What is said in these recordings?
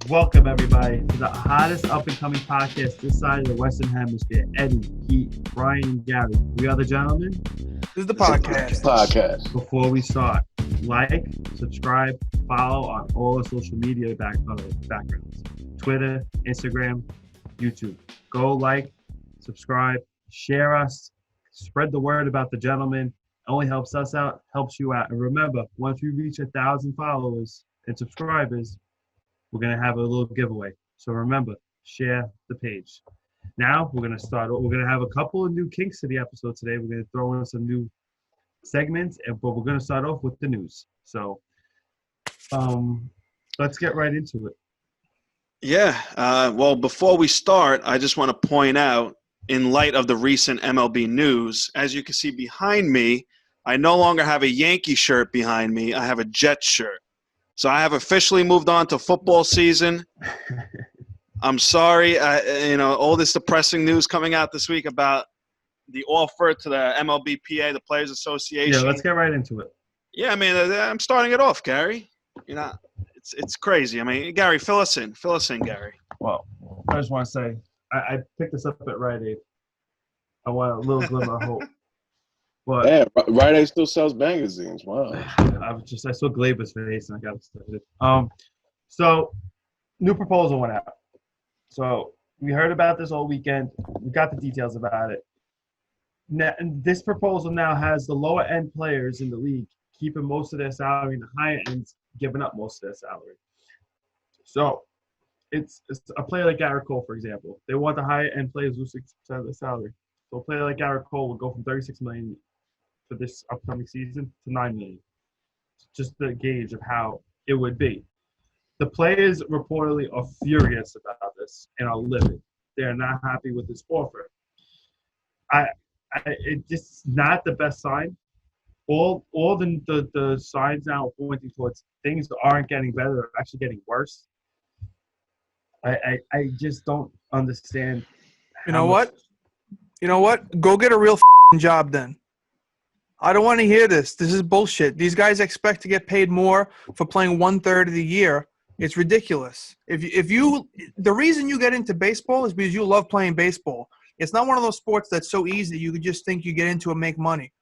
Welcome, everybody, to the hottest up-and-coming podcast this side of the Western Hemisphere. Eddie, Pete, Brian, and Gary. We are the gentlemen. This is the podcast. Before we start, like, subscribe, follow on all the social media backgrounds. Twitter, Instagram, YouTube. Go like, subscribe, share us, spread the word about the gentleman. It only helps us out, helps you out. And remember, once we reach 1,000 followers and subscribers, we're going to have a little giveaway. So remember, share the page. Now we're going to start. We're going to have a couple of new kinks to the episode today. We're going to throw in some new segments, but we're going to start off with the news. So let's get right into it. Yeah. Well, before we start, I just want to point out, in light of the recent MLB news, as you can see behind me, I no longer have a Yankee shirt behind me. I have a Jets shirt. So I have officially moved on to football season. I'm sorry, all this depressing news coming out this week about the offer to the MLBPA, the Players Association. Yeah, let's get right into it. Yeah, I mean, I'm starting it off, Gary. You know, it's crazy. I mean, Gary, fill us in, Gary. Well, I just want to say, I picked this up at Rite Aid. I want a little glimmer of hope. But yeah, Rite Aid still sells magazines. Wow. I saw Glaber's face and I got excited. So new proposal went out. So we heard about this all weekend. We got the details about it. Now, and this proposal now has the lower end players in the league keeping most of their salary and the higher ends giving up most of their salary. So it's a player like Garrett Cole, for example. They want the higher end players lose 6% of their salary. So a player like Garrett Cole would go from $36 million for this upcoming season to $9 million. Just the gauge of how it would be. The players reportedly are furious about this and are livid. They're not happy with this offer. It's just not the best sign. All the signs now are pointing towards things aren't getting better; they're actually getting worse. I just don't understand. You know what? Go get a real job then. I don't want to hear this. This is bullshit. These guys expect to get paid more for playing 1/3 of the year. It's ridiculous. The reason you get into baseball is because you love playing baseball. It's not one of those sports that's so easy you could just think you get into and make money.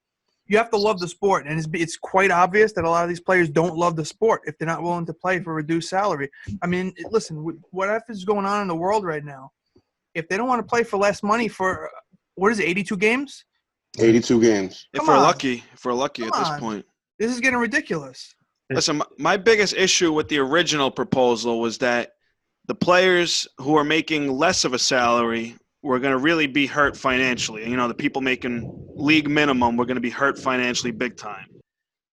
You have to love the sport, and it's quite obvious that a lot of these players don't love the sport if they're not willing to play for reduced salary. I mean, listen, whatever is going on in the world right now, if they don't want to play for less money for, 82 games? 82 games. If we're lucky at this point. This is getting ridiculous. Listen, my biggest issue with the original proposal was that the players who are making less of a salary were going to really be hurt financially. You know, the people making league minimum were going to be hurt financially big time.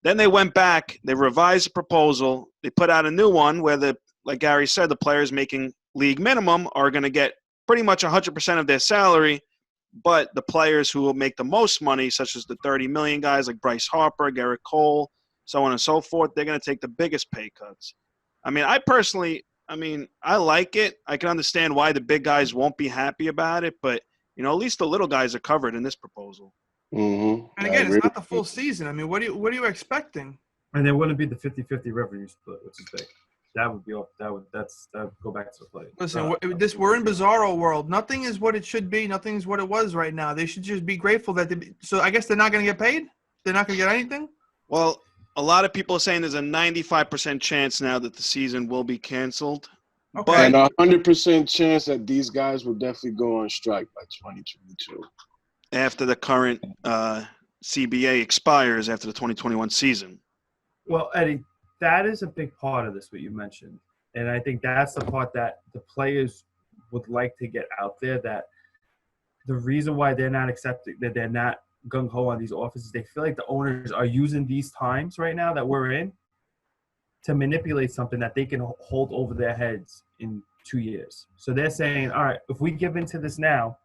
Then they went back, they revised the proposal, they put out a new one where, like Gary said, the players making league minimum are going to get pretty much 100% of their salary, but the players who will make the most money, such as the $30 million guys like Bryce Harper, Garrett Cole, so on and so forth, they're going to take the biggest pay cuts. I mean, I like it. I can understand why the big guys won't be happy about it, but, at least the little guys are covered in this proposal. Mm-hmm. And again, it's not the full season. I mean, what are you expecting? And there wouldn't be the 50-50 revenue split, which is big. That would go back to the play. Listen, we're in bizarro world. Nothing is what it should be. Nothing is what it was right now. They should just be grateful that so I guess they're not going to get paid? They're not going to get anything? Well, a lot of people are saying there's a 95% chance now that the season will be canceled. Okay. And a 100% chance that these guys will definitely go on strike by 2022. After the current CBA expires after the 2021 season. Well, Eddie, that is a big part of this, what you mentioned. And I think that's the part that the players would like to get out there, that the reason why they're not accepting, that they're not gung-ho on these offers, they feel like the owners are using these times right now that we're in to manipulate something that they can hold over their heads in 2 years. So they're saying, all right, if we give into this now,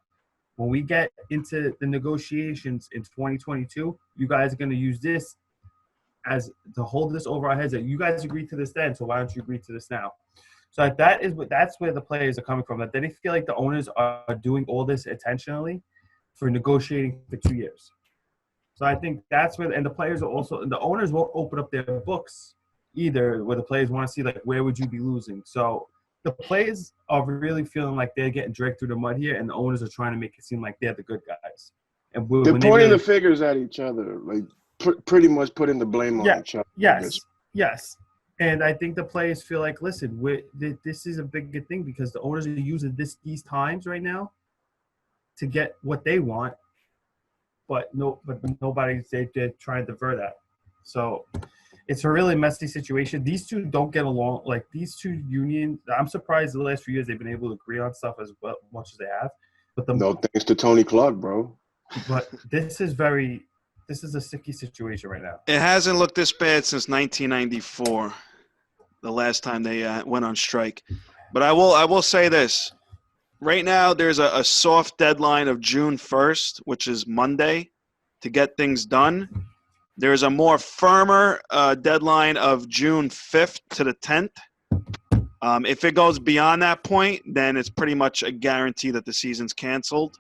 when we get into the negotiations in 2022, you guys are going to use this as to hold this over our heads, that you guys agreed to this then, so why don't you agree to this now? So that's where the players are coming from, that they feel like the owners are doing all this intentionally for negotiating for 2 years. So I think that's where, and the players are also, and the owners won't open up their books either, where the players want to see, like, where would you be losing? So the players are really feeling like they're getting dragged through the mud here, and the owners are trying to make it seem like they're the good guys. And They're pointing the fingers at each other, like pretty much putting the blame on each other. Yes. And I think the players feel like, listen, this is a big thing because the owners are using these times right now to get what they want, but nobody's they're trying to divert that. So it's a really messy situation. These two don't get along. Like these two unions, I'm surprised the last few years they've been able to agree on stuff as much as they have. But no thanks to Tony Clark, bro. But this is a sticky situation right now. It hasn't looked this bad since 1994, the last time they went on strike. But I will say this. Right now, there's a soft deadline of June 1st, which is Monday, to get things done. There's a more firmer deadline of June 5th to the 10th. If it goes beyond that point, then it's pretty much a guarantee that the season's canceled.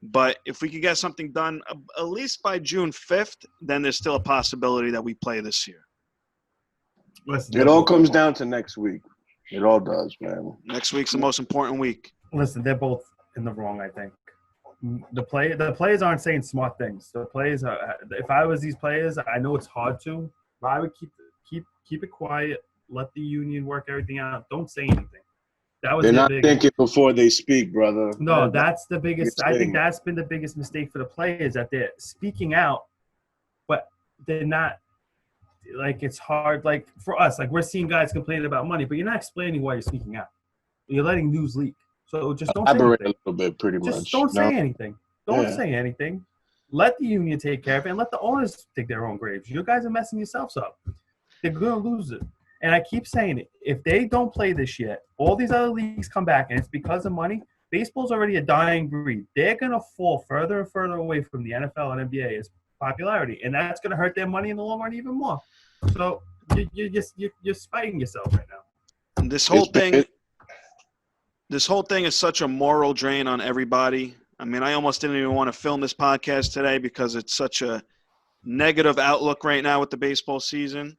But if we could get something done at least by June 5th, then there's still a possibility that we play this year. It all comes down to next week. It all does, man. Next week's the most important week. Listen, they're both in the wrong, I think. The players aren't saying smart things. The players are. If I was these players, I know it's hard to, but I would keep it quiet. Let the union work everything out. Don't say anything. They're not thinking before they speak, brother. No, that's the biggest. I think that's been the biggest mistake for the players, that they're speaking out, but they're not. Like, it's hard. Like, for us, like, we're seeing guys complaining about money, but you're not explaining why you're speaking out. You're letting news leak. So just don't elaborate say anything. A little bit, pretty much. Just don't say anything. Don't say anything. Let the union take care of it, and let the owners dig their own graves. You guys are messing yourselves up. They're going to lose it. And I keep saying it. If they don't play this yet, all these other leagues come back, and it's because of money. Baseball's already a dying breed. They're going to fall further and further away from the NFL and NBA's popularity, and that's going to hurt their money in the long run even more. So you're spiting yourself right now. And this whole thing is such a moral drain on everybody. I mean, I almost didn't even want to film this podcast today because it's such a negative outlook right now with the baseball season.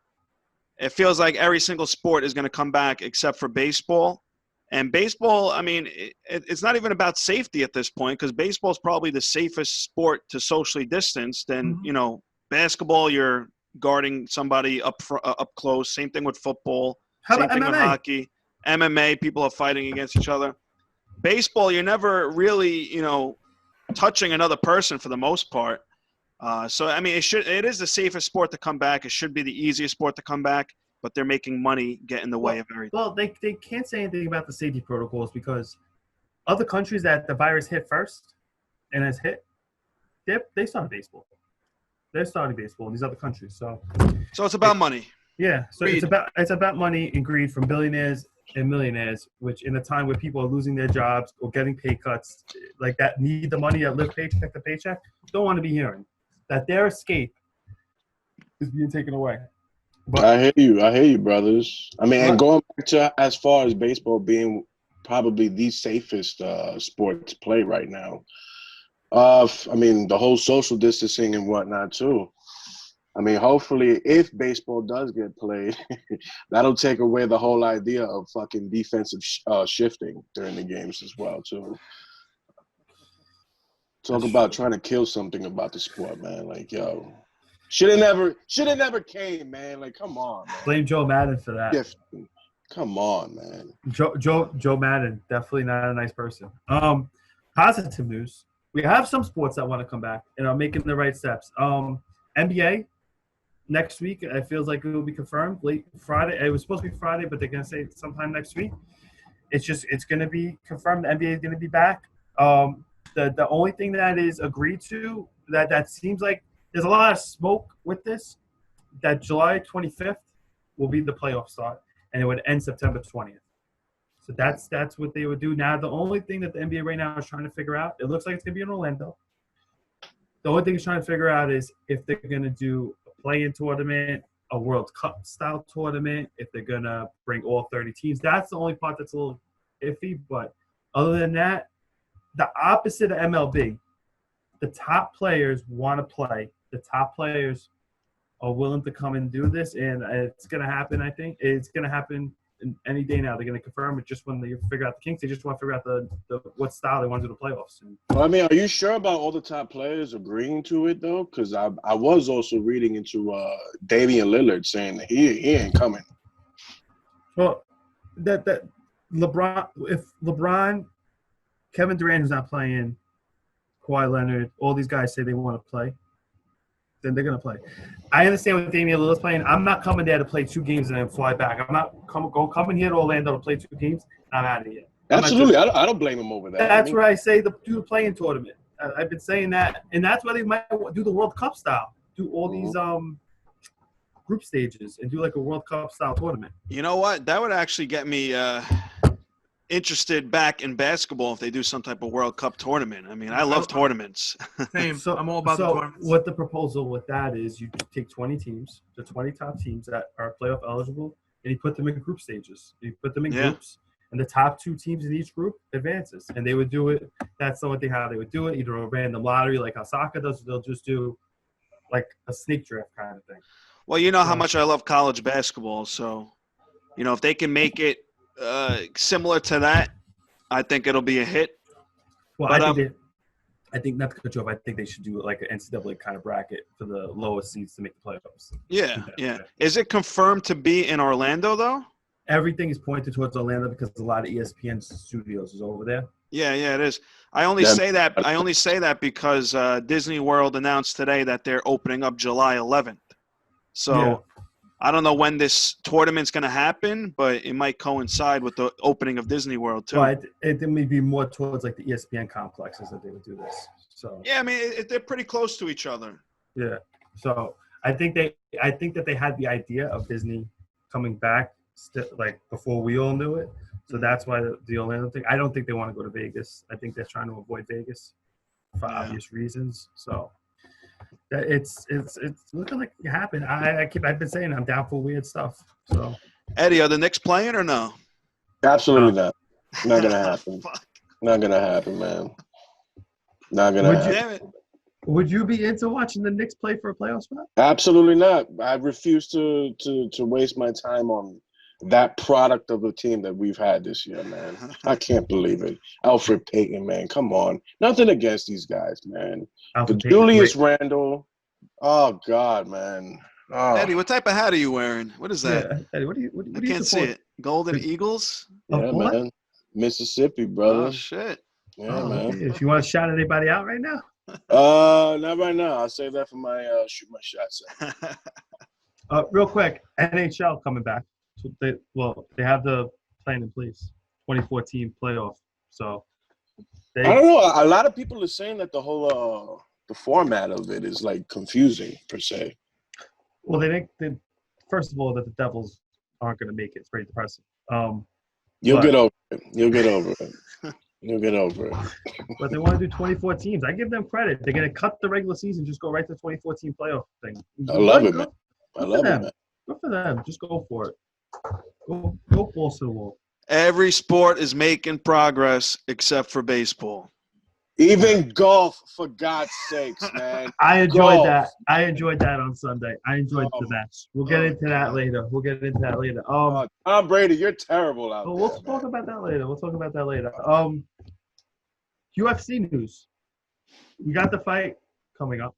It feels like every single sport is going to come back except for baseball. And baseball, I mean, it's not even about safety at this point, because baseball is probably the safest sport to socially distance. Than, basketball, you're guarding somebody up close. Same thing with football. Same thing with hockey. MMA, people are fighting against each other. Baseball, you're never really, touching another person for the most part. So, I mean, it is the safest sport to come back. It should be the easiest sport to come back, but they're making money get in the way of everything. Well, they can't say anything about the safety protocols because other countries that the virus hit first and has hit, they started baseball. They're starting baseball in these other countries. So it's about money. Yeah. So greed. It's about money and greed from billionaires and millionaires, which in a time where people are losing their jobs or getting pay cuts like that, need the money that live paycheck to paycheck, don't want to be hearing that their escape is being taken away. But I hear you, brothers. I mean, and going back to as far as baseball being probably the safest sport to play right now. I mean, the whole social distancing and whatnot too. I mean, hopefully, if baseball does get played, that'll take away the whole idea of fucking defensive shifting during the games as well too. Talk about trying to kill something about the sport, man. Like, yo, should have never came, man. Like, come on, man. Blame Joe Madden for that. Shifting. Come on, man. Joe Madden, definitely not a nice person. Positive news. We have some sports that want to come back and are making the right steps. NBA next week, it feels like it will be confirmed late Friday. It was supposed to be Friday, but they're going to say sometime next week. It's going to be confirmed. The NBA is going to be back. The only thing that is agreed to that seems like there's a lot of smoke with this, that July 25th will be the playoff start, and it would end September 20th. So that's what they would do. Now, the only thing that the NBA right now is trying to figure out, it looks like it's going to be in Orlando. The only thing it's trying to figure out is if they're going to do a play-in tournament, a World Cup-style tournament, if they're going to bring all 30 teams. That's the only part that's a little iffy. But other than that, the opposite of MLB, the top players want to play. The top players are willing to come and do this, and it's going to happen, I think. It's going to happen any day now. They're going to confirm it just when they figure out the kinks. They just want to figure out the what style they want to do the playoffs. And, Well, I mean, are you sure about all the top players agreeing to it though? Because I was also reading into Damian Lillard saying that he ain't coming. well, that LeBron, if LeBron, Kevin Durant who's not playing, Kawhi Leonard, all these guys say they want to play, then they're going to play. I understand what Damian Lillard's playing. I'm not coming there to play 2 games and then fly back. I'm not coming here to Orlando to play 2 games. I'm out of here. Absolutely, I don't blame him over that. That's where I say do the playing tournament. I've been saying that, and that's why they might do the World Cup style. Do all these group stages and do like a World Cup style tournament. You know what? That would actually get me interested back in basketball if they do some type of World Cup tournament. I mean, I love tournaments. Same. I'm all about the tournaments. What the proposal with that is, you take 20 teams, the 20 top teams that are playoff eligible, and you put them in group stages. You put them in groups, and the top 2 teams in each group advances. And they would do it. That's the only thing how they would do it. Either a random lottery like how soccer does, they'll just do like a snake draft kind of thing. Well, you know how much I love college basketball, so if they can make it similar to that, I think it'll be a hit. Well, but, I think not to cut you off. I think they should do like an NCAA kind of bracket for the lowest seeds to make the playoffs. Yeah. Is it confirmed to be in Orlando though? Everything is pointed towards Orlando because a lot of ESPN studios is over there. Yeah, it is. I only say that because Disney World announced today that they're opening up July 11th. So I don't know when this tournament's going to happen, but it might coincide with the opening of Disney World too. But it may be more towards like the ESPN complexes that they would do this. So yeah, I mean they're pretty close to each other. Yeah. So I think that they had the idea of Disney coming back like before we all knew it. So that's why the Orlando thing. I don't think they want to go to Vegas. I think they're trying to avoid Vegas for obvious reasons. So it's looking like it happened. I've been saying I'm down for weird stuff. So Eddie, are the Knicks playing or no? Absolutely not. Not gonna happen. Not gonna happen, man. Not gonna happen. Would you be into watching the Knicks play for a playoff spot? Absolutely not. I refuse to waste my time on that product of a team that we've had this year, man. I can't believe it. Alfred Payton, man. Come on. Nothing against these guys, man. But Julius Randle. Oh, God, man. Oh. Eddie, what type of hat are you wearing? What is that? Yeah. Eddie, what do you I can't see it. Golden Eagles? Yeah, man. Mississippi, brother. Oh, shit. Yeah, man. If you want to shout anybody out right now? Not right now. I'll save that for my shoot my shots. Real quick, NHL coming back. So they have the plan in place, 2014 playoff. So I don't know. A lot of people are saying that the whole the format of it is like confusing per se. Well, they think first of all that the Devils aren't going to make it. It's pretty depressing. You'll get over it. You'll get over it. You'll get over it. But they want to do 24 teams. I give them credit. They're going to cut the regular season, just go right to the 2014 playoff thing. I love it, man. I love it, man. Good for them. Just go for it. Go balls to the wall. Every sport is making progress except for baseball. Even golf, for God's sakes, man. I enjoyed that. I enjoyed that on Sunday. I enjoyed the match. We'll get into that later. Tom Brady, you're terrible out there. We'll talk about that later. UFC news. We got the fight coming up.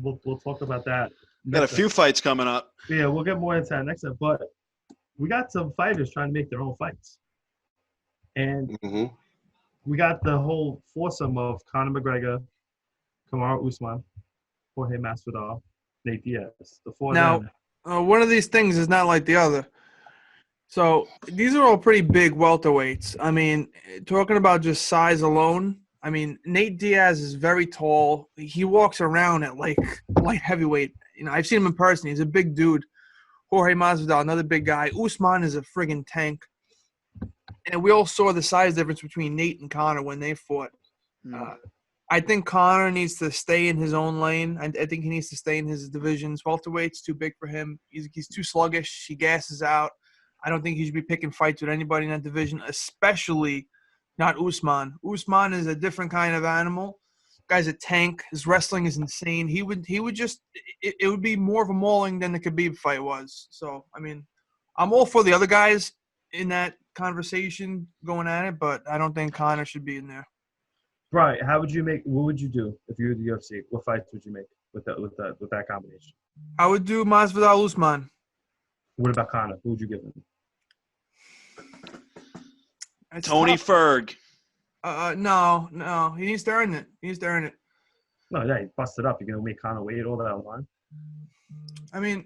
We'll talk about that. Got a few fights coming up. Yeah, we'll get more into that next time. But we got some fighters trying to make their own fights. And we got the whole foursome of Conor McGregor, Kamaru Usman, Jorge Masvidal, Nate Diaz. The four now, one of these things is not like the other. So these are all pretty big welterweights. I mean, talking about just size alone, I mean, Nate Diaz is very tall. He walks around at like light heavyweight. You know, I've seen him in person. He's a big dude. Jorge Masvidal, another big guy. Usman is a friggin' tank. And we all saw the size difference between Nate and Conor when they fought. I think Conor needs to stay in his own lane. I think he needs to stay in his divisions. Welterweight's too big for him. He's too sluggish. He gasses out. I don't think he should be picking fights with anybody in that division, especially not Usman. Usman is a different kind of animal. Guy's a tank. His wrestling is insane. He would just – it would be more of a mauling than the Khabib fight was. So, I mean, I'm all for the other guys. in that conversation going at it, but I don't think Conor should be in there. Right. What would you do if you were the UFC? What fights would you make with that combination? I would do Masvidal Usman. What about Conor? Who would you give him? It's Tony tough. Ferg. No. He needs to earn it. No, yeah, he busted up. You're gonna make Conor wait all that line. I mean,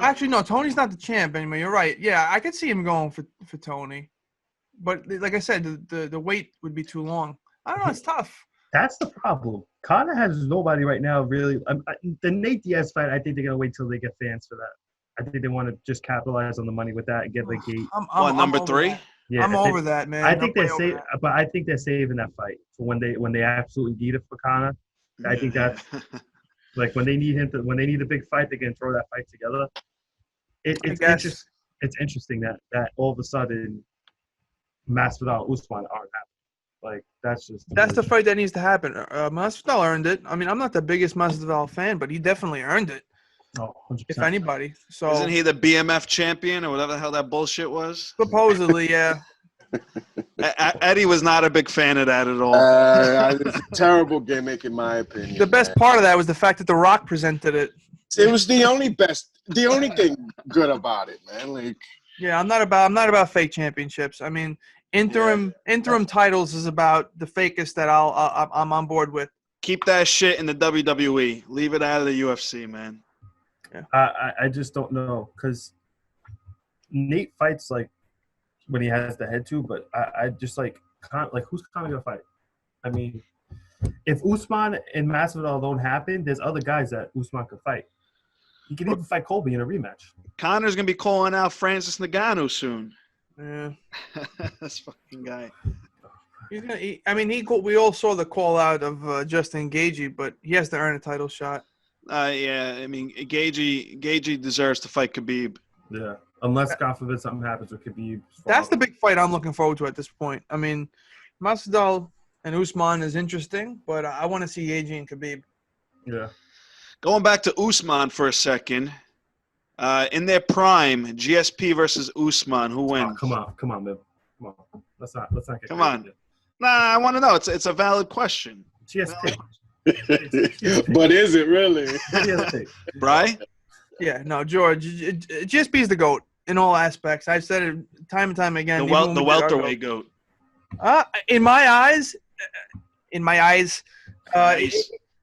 actually, no. Tony's not the champ anymore. You're right. Yeah, I could see him going for Tony, but like I said, the wait would be too long. I don't know. It's tough. That's the problem. Conor has nobody right now, really. The Nate Diaz fight, I think they're gonna wait till they get fans for that. I think they want to just capitalize on the money with that and get the gate. Number 3? Yeah, I'm over that, man. I think they're saving, but I think they're saving that fight for when they absolutely need it for Conor. I think that's like when they need a big fight, they can throw that fight together. It's interesting that all of a sudden Masvidal and Usman aren't happening. Like that's the fight that needs to happen. Masvidal earned it. I mean, I'm not the biggest Masvidal fan, but he definitely earned it. Oh, 100%. If anybody. So isn't he the BMF champion or whatever the hell that bullshit was? Supposedly, yeah. Eddie was not a big fan of that at all. It's a terrible gimmick, in my opinion. The best part of that was the fact that The Rock presented it. It was the only thing good about it, man. Like, yeah, I'm not about fake championships. I mean, interim titles is about the fakest that I'm on board with. Keep that shit in the WWE. Leave it out of the UFC, man. Yeah. I just don't know because Nate fights like when he has the head to, but I just like who's Conor gonna fight? I mean, if Usman and Masvidal don't happen, there's other guys that Usman could fight. He could even fight Colby in a rematch. Conor's gonna be calling out Francis Ngannou soon. Yeah, this fucking guy. We all saw the call out of Justin Gaethje, but he has to earn a title shot. Yeah, I mean, Gaethje deserves to fight Khabib. Yeah, unless God forbid something happens with Khabib. That's the big fight I'm looking forward to at this point. I mean, Masvidal and Usman is interesting, but I want to see Gaethje and Khabib. Yeah. Going back to Usman for a second, in their prime, GSP versus Usman, who wins? Oh, come on, man. Come on. Let's not get Come on. Nah, I want to know. It's a valid question. GSP. But is it really? GSP. Bri? Yeah, no, George. GSP is the GOAT in all aspects. I've said it time and time again. The welterweight GOAT. In my eyes,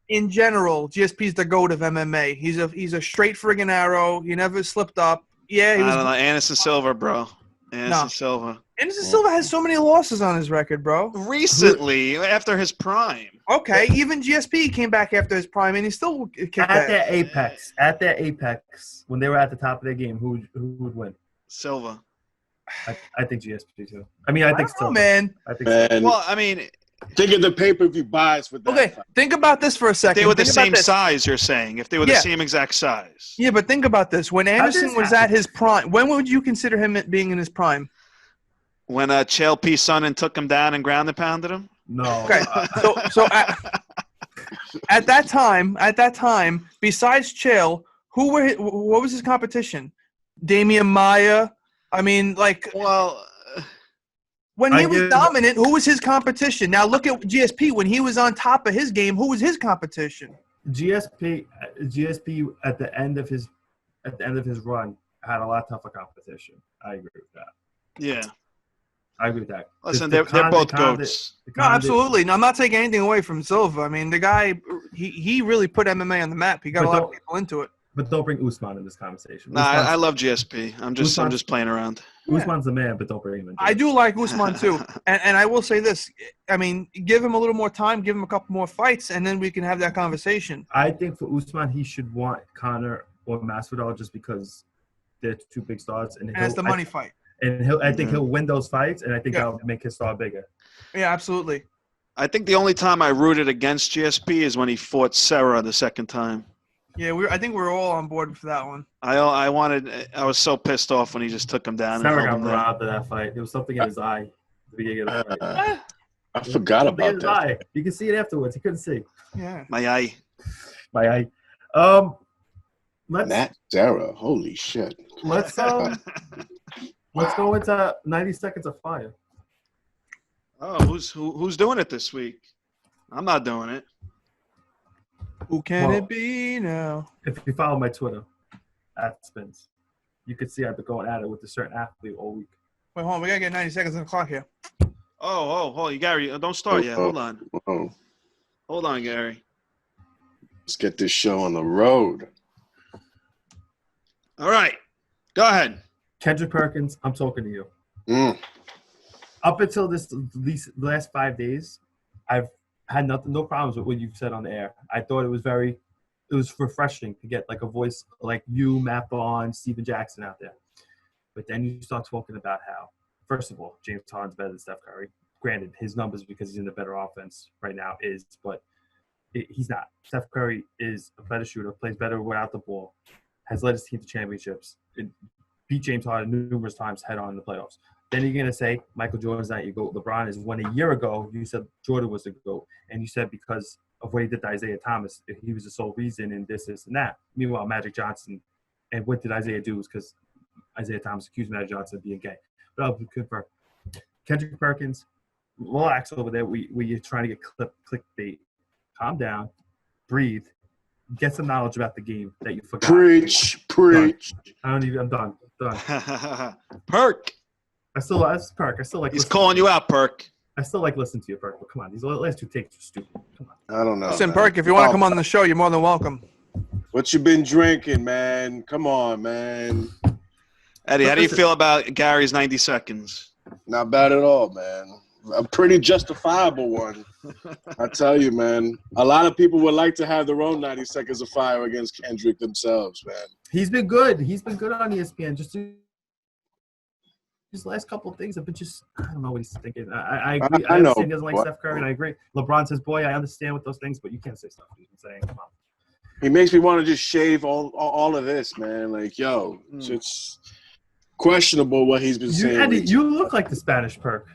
in general, GSP's the GOAT of MMA. He's a straight friggin' arrow. He never slipped up. Yeah, he was. I don't know. Anderson Silva, bro. Silva. Anderson Silva has so many losses on his record, bro. Recently, after his prime. Okay, even GSP came back after his prime, and he still kicked at their apex. At their apex, when they were at the top of their game, who would win? Silva. I think GSP too. I mean, I think Silva. Man. I think Silva. Well, I mean, think of the pay-per-view buys for that. Okay, think about this for a second. If they were the same size, you're saying. If they were the same exact size. Yeah, but think about this. When Anderson was at his prime, when would you consider him being in his prime? When Chael P. Sonnen took him down and ground and pounded him? No. Okay, so at that time, besides Chael, what was his competition? Damian Maia. I mean, when he was dominant, who was his competition? Now look at GSP. When he was on top of his game, who was his competition? GSP at the end of his run had a lot tougher competition. I agree with that. Yeah. I agree with that. Listen, they're both goats. No, absolutely. No, I'm not taking anything away from Silva. I mean, the guy, he really put MMA on the map. He got a lot of people into it. But don't bring Usman in this conversation. No, I love GSP. I'm just playing around. Usman's the man, but don't bring him in. I do like Usman too, and I will say this. I mean, give him a little more time, give him a couple more fights, and then we can have that conversation. I think for Usman, he should want Conor or Masvidal just because they're two big stars, and it's the money fight. And I think he'll win those fights, and I think that'll make his star bigger. Yeah, absolutely. I think the only time I rooted against GSP is when he fought Serra the second time. Yeah, I think we're all on board for that one. I was so pissed off when he just took him down. Serra got robbed of that fight. There was something in his eye at the beginning of the fight. I forgot about that. Eye. You can see it afterwards. He couldn't see. Yeah. My eye. Matt Serra, holy shit. Let's Let's go into 90 seconds of fire. Oh, who's doing it this week? I'm not doing it. Who can Well, it be now? If you follow my Twitter, @Spins, you could see I've been going at it with a certain athlete all week. Wait, hold on. We got to get 90 seconds on the clock here. Oh, Gary, don't start yet. Hold on. Oh, Hold on, Gary. let's get this show on the road. All right. Go ahead. Kendrick Perkins, I'm talking to you. Mm. Up until these last 5 days, I've had no problems with what you've said on the air. I thought it was refreshing to get like a voice like you, Matt Bond, Steven Jackson out there. But then you start talking about how, first of all, James Harden's better than Steph Curry. Granted, his numbers because he's in the better offense right now but he's not. Steph Curry is a better shooter, plays better without the ball, has led his team to championships, beat James Harden numerous times head on in the playoffs. Then you're going to say Michael Jordan's not your GOAT. LeBron is when a year ago you said Jordan was the GOAT. And you said because of what he did to Isaiah Thomas, he was the sole reason in this, and that. Meanwhile, Magic Johnson, and what did Isaiah do? Was because Isaiah Thomas accused Magic Johnson of being gay. But I'll confirm. Kendrick Perkins, relax over there. You're trying to get clickbait. Calm down. Breathe. Get some knowledge about the game that you forgot. Preach. I'm done. Perk. That's Perk. I still like. He's calling you out, Perk. I still like listening to you, Perk. But come on, these last two takes are stupid. Come on. I don't know. Listen, man. Perk, if you want to come on the show, you're more than welcome. What you been drinking, man? Come on, man. Eddie, how do you feel about Gary's 90 seconds? Not bad at all, man. A pretty justifiable one. I tell you, man. A lot of people would like to have their own 90 seconds of fire against Kendrick themselves, man. He's been good. He's been good on ESPN. Just his last couple of things have been just, I don't know what he's thinking. I agree. I understand he doesn't like Steph Curry, and I agree. LeBron's his boy. I understand with those things, but you can't say stuff he's been saying. Come on. He makes me want to just shave all of this, man. Like, yo, it's questionable what he's been saying. Eddie, you look like the Spanish Perk.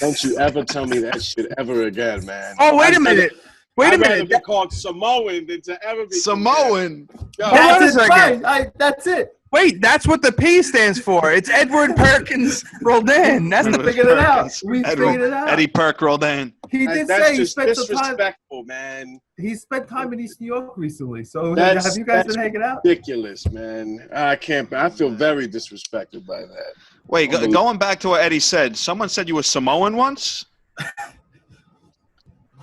Don't you ever tell me that shit ever again, man. Oh, wait a minute. I'd rather be called Samoan than to ever be Samoan. Yo, That's it. Fine. That's it. Wait, that's what the P stands for. It's Edward Perkins Roldan. That's We the figured it out. We figured it out. Eddie Perk Roldan. He did that's say he just spent some time. disrespectful, man. He spent time in East New York recently. So That's have you guys been hanging out? Ridiculous, man. I can't. I feel very disrespected by that. Wait, going back to what Eddie said, someone said you were Samoan once?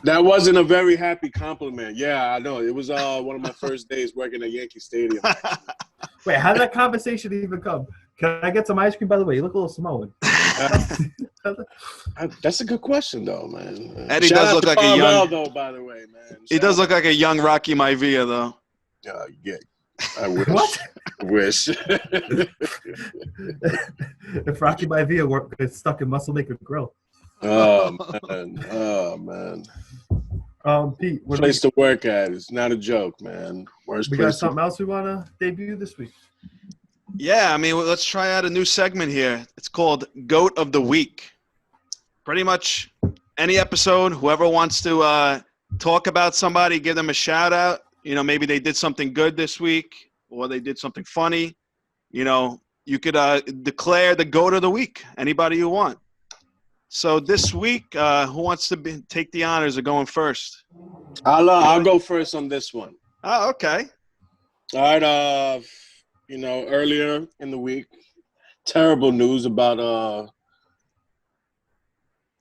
That wasn't a very happy compliment. Yeah, I know. It was one of my first days working at Yankee Stadium. Wait, how did that conversation even come? Can I get some ice cream, by the way? You look a little Samoan. That's a good question, though, man. Eddie Shout does out look to like a Carmel, young. though, by the way, man. He does look like a young Rocky Maivia, though. Yeah, I wish. What? I wish. If Rocky Maivia gets stuck in Muscle Maker Grill. Oh man. Pete, what Place to work at. It's not a joke, man. Worst we place got something else we want to debut this week? Yeah, I mean, let's try out a new segment here. It's called GOAT of the Week. Pretty much any episode, whoever wants to talk about somebody, give them a shout out. You know, maybe they did something good this week or they did something funny. You know, you could declare the GOAT of the week, anybody you want. So this week, who wants to take the honors of going first? I'll go first on this one. Oh, okay. All right. Earlier in the week, terrible news about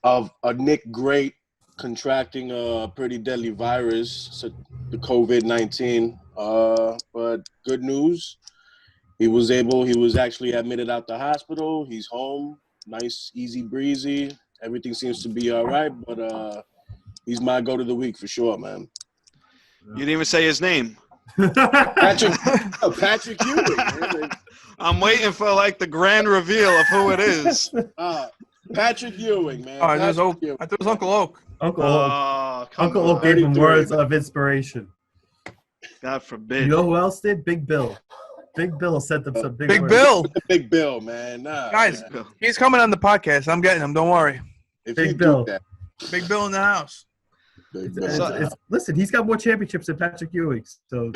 of a Nick Great contracting a pretty deadly virus, the COVID-19. But good news, he was actually admitted out the hospital. He's home. Nice, easy breezy. Everything seems to be all right, but he's my GOAT of the week for sure, man. You didn't even say his name. Patrick Ewing. Man. I'm waiting for like the grand reveal of who it is. Patrick Ewing, man. I thought it was Uncle Oak. Uncle Oak gave him 33. words of inspiration. God forbid. You know who else did? Big Bill. Big Bill sent them some big words. Bill. Big Bill, man. Guys, man. he's coming on the podcast. I'm getting him. Don't worry. If Big you Bill. do that, Big Bill in the house. Big Bill. Listen, he's got more championships than Patrick Ewing. So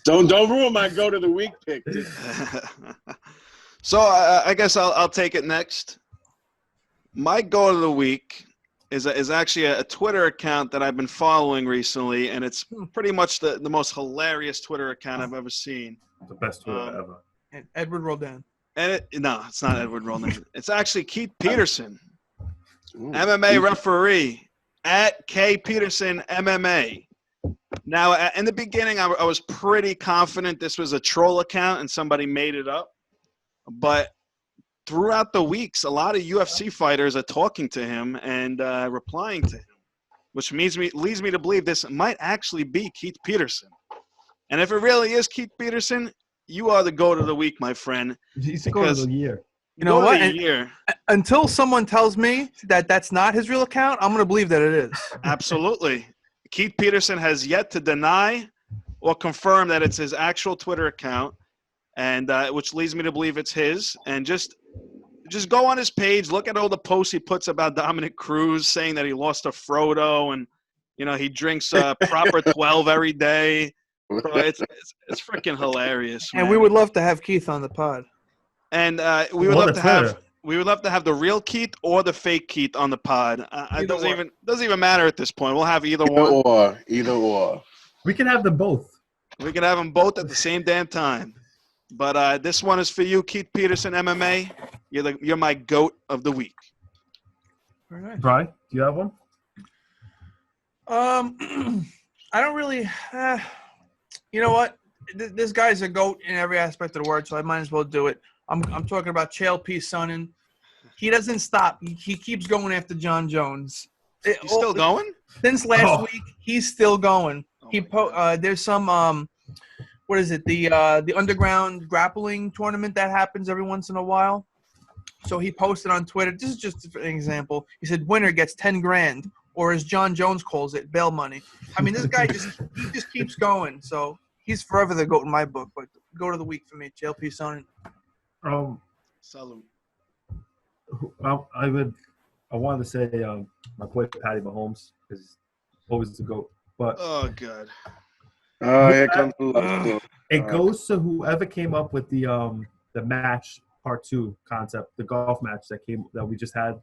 don't ruin my GOAT of the week pick. So I guess I'll take it next. My goal of the week is actually a Twitter account that I've been following recently, and it's pretty much the most hilarious Twitter account I've ever seen. The best Twitter ever. And Edward Roldan. And it's not Edward Roldan. It's actually Keith Peterson, MMA referee at K Peterson MMA. Now, in the beginning, I was pretty confident this was a troll account and somebody made it up. But throughout the weeks, a lot of UFC fighters are talking to him and replying to him, which leads me to believe this might actually be Keith Peterson. And if it really is Keith Peterson, you are the GOAT of the week, my friend. He's the GOAT of the year. You know what? Until someone tells me that that's not his real account, I'm going to believe that it is. Absolutely. Keith Peterson has yet to deny or confirm that it's his actual Twitter account, and which leads me to believe it's his. And just go on his page, look at all the posts he puts about Dominic Cruz, saying that he lost to Frodo, and he drinks proper 12 every day. Bro, it's freaking hilarious, man. And we would love to have Keith on the pod. And we would love to have the real Keith or the fake Keith on the pod. It doesn't even matter at this point. We'll have either one. Either or. We can have them both. We can have them both at the same damn time. But this one is for you, Keith Peterson, MMA. You're my GOAT of the week. Very nice. Brian, do you have one? I don't really. You know what? This guy's a GOAT in every aspect of the word, so I might as well do it. I'm talking about Chael P. Sonnen. He doesn't stop. He keeps going after John Jones. He's still going? Since last week, he's still going. There's some what is it? The underground grappling tournament that happens every once in a while. So he posted on Twitter. This is just an example. He said, "Winner gets $10,000," or as John Jones calls it, bail money. I mean, this guy just keeps going. So he's forever the GOAT in my book. But GOAT of the week for me, Chael P. Sonnen. Salute. I wanted to say my boy Patty Mahomes is always the GOAT. But oh god. Here comes the love. It goes to whoever came up with the match part 2 concept, the golf match that we just had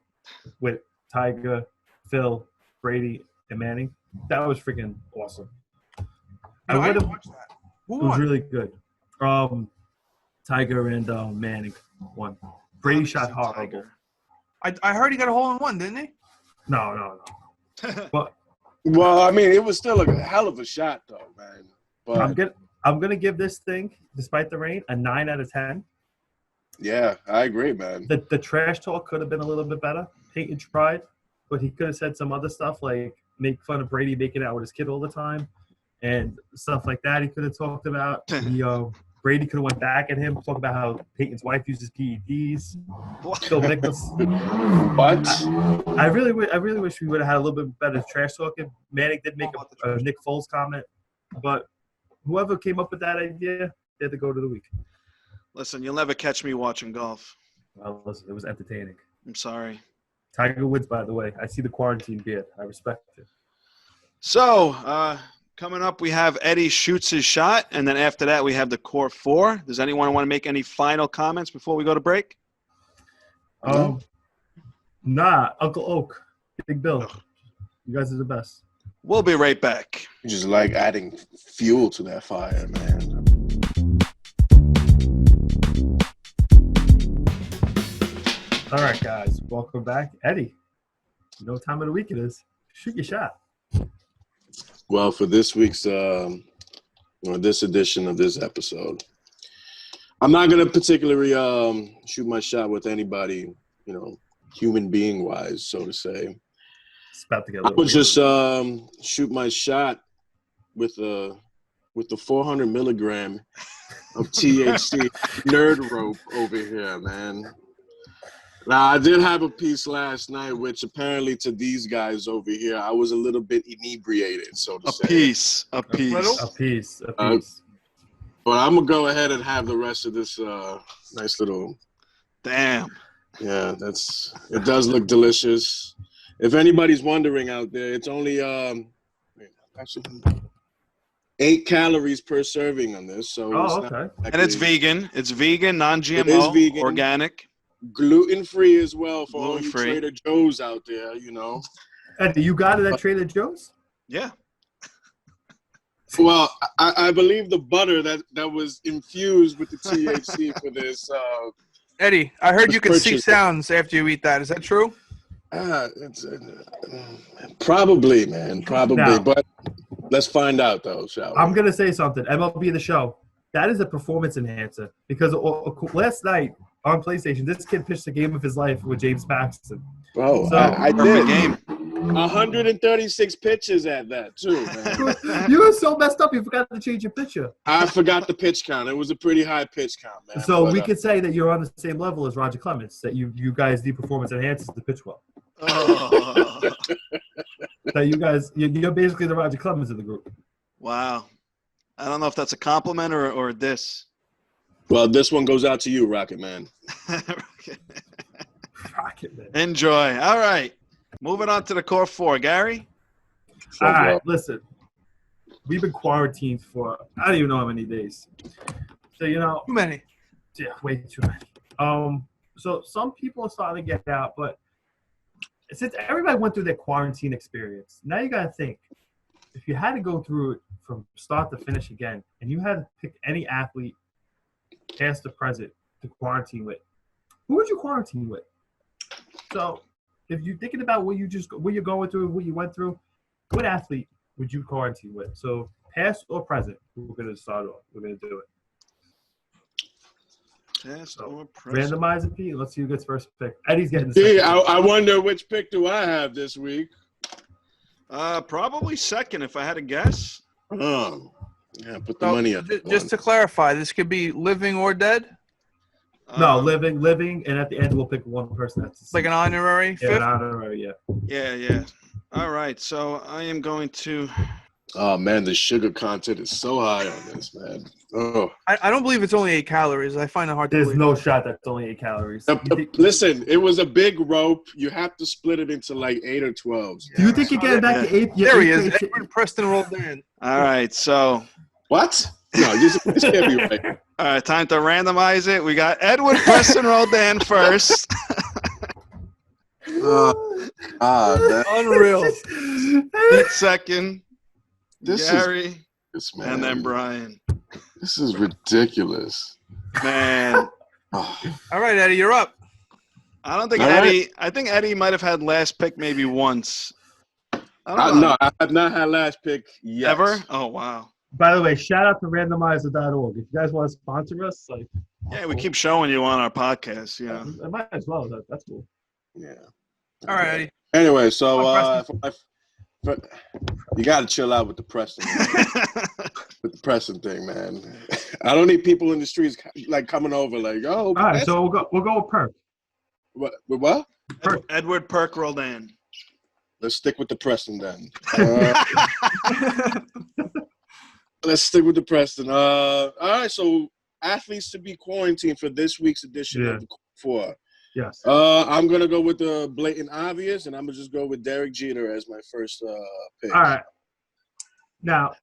with Tiger, Phil, Brady, and Manning. That was freaking awesome. I didn't watch that. Who won? It was really good. Tiger and Manning won. Brady shot horrible. I heard he got a hole in one, didn't he? No. But well, I mean, it was still a hell of a shot, though, man. But I'm gonna give this thing, despite the rain, a 9 out of 10. Yeah, I agree, man. The trash talk could have been a little bit better. Peyton tried, but he could have said some other stuff like make fun of Brady making out with his kid all the time and stuff like that. He could have talked about. Brady could have went back at him, talk about how Peyton's wife uses PEDs. Phil Mickelson. What? I really wish we would have had a little bit better trash talking. Manning did make a Nick Foles comment, but whoever came up with that idea, they had to go to the week. Listen, you'll never catch me watching golf. Well, listen, it was entertaining. I'm sorry. Tiger Woods, by the way. I see the quarantine beard. I respect it. So, coming up, we have Eddie shoots his shot, and then after that, we have the core 4. Does anyone want to make any final comments before we go to break? Nah, Uncle Oak, Big Bill. You guys are the best. We'll be right back. You just like adding fuel to that fire, man. All right, guys, welcome back. Eddie, you know what time of the week it is. Shoot your shot. Well, for this week's this edition of this episode, I'm not gonna particularly shoot my shot with anybody, human being wise, so to say. It's about to get a I little would just shoot my shot with the 400 milligram of THC nerd rope over here, man. Now, I did have a piece last night, which apparently to these guys over here, I was a little bit inebriated, so to say. A piece. But I'm going to go ahead and have the rest of this nice little... Damn. Yeah, it does look delicious. If anybody's wondering out there, it's only 8 calories per serving on this. So Oh, it's okay. And it's vegan. It's vegan, non-GMO, It is vegan. organic. Gluten-free as well for all you Gluten-free. Trader Joe's out there, Eddie, you got it at Trader Joe's? Yeah. Well, I believe the butter that was infused with the THC for this. Eddie, I heard Let's you can see purchase it. sounds after you eat that. Is that true? It's probably, man, probably. Now- But let's find out, though, shall we? I'm going to say something. MLB The Show, that is a performance enhancer. Because last night on PlayStation, this kid pitched the game of his life with James Paxton. Bro, So- I Perfect did. game. 136 pitches at that, too, man. You were so messed up, you forgot to change your picture. I forgot the pitch count. It was a pretty high pitch count, man. So But, we could say that you're on the same level as Roger Clemens, that you guys need performance enhancers to pitch well. Oh. That you guys, you're basically the Roger Clemens of the group. Wow. I don't know if that's a compliment or a diss. Well, this one goes out to you, Rocket Man. Rocket, man. Enjoy. All right. Moving on to the core four. Gary? All right, listen. We've been quarantined for I don't even know how many days. So Too many. yeah, way too many. So some people are starting to get out, but since everybody went through their quarantine experience, now you got to think if you had to go through it from start to finish again, and you had to pick any athlete, past or present, to quarantine with, who would you quarantine with? So if you're thinking about what you're going through, what you went through, what athlete would you quarantine with? So past or present, we're going to start off. We're going to do it. Past So, or present? randomize it, Pete. Let's see who gets first pick. Eddie's getting the Gee, second pick. I wonder which pick do I have this week? Probably second if I had to guess. Oh, yeah, put the So, money up. just to clarify, this could be living or dead? No, Um, living, and at the end we'll pick one person that's Like an honorary yeah, fifth? an honorary, yeah. Yeah. All right. So I am going to. Oh man, the sugar content is so high on this, man. Oh, I don't believe it's only 8 calories. I find it hard to There's believe. no shot that's only 8 calories. You think- listen, it was a big rope. You have to split it into like 8 or 12. do you think you're getting back to 8? There he is. Edward Preston rolled in. All right. So. What? No, this can't be right. All right. Time to randomize it. We got Edward Preston Roldan first. Man, Unreal. Pete second. this Gary. is man. And then Brian. This is ridiculous. Man. Oh, All right, Eddie, you're up. I don't think All Eddie. I think Eddie might have had last pick maybe once. I don't know. no, I have not had last pick yet. Ever? Oh wow. By the way, shout out to randomizer.org. If you guys want to sponsor us, like Yeah, we keep showing you on our podcast. You know. I might as well. That's cool. Yeah. All right, Eddie. Anyway, so Preston. you got to chill out with the Preston, with the Preston thing, man. I don't need people in the streets like coming over, like, oh. All right, so we'll go with Perk. What? Edward Perk Roldan. Let's stick with the Preston then. Let's stick with the Preston. All right, so athletes to be quarantined for this week's edition of the Core 4. Yes. I'm gonna go with the blatant obvious, and I'm gonna just go with Derek Jeter as my first pick. All right. Now,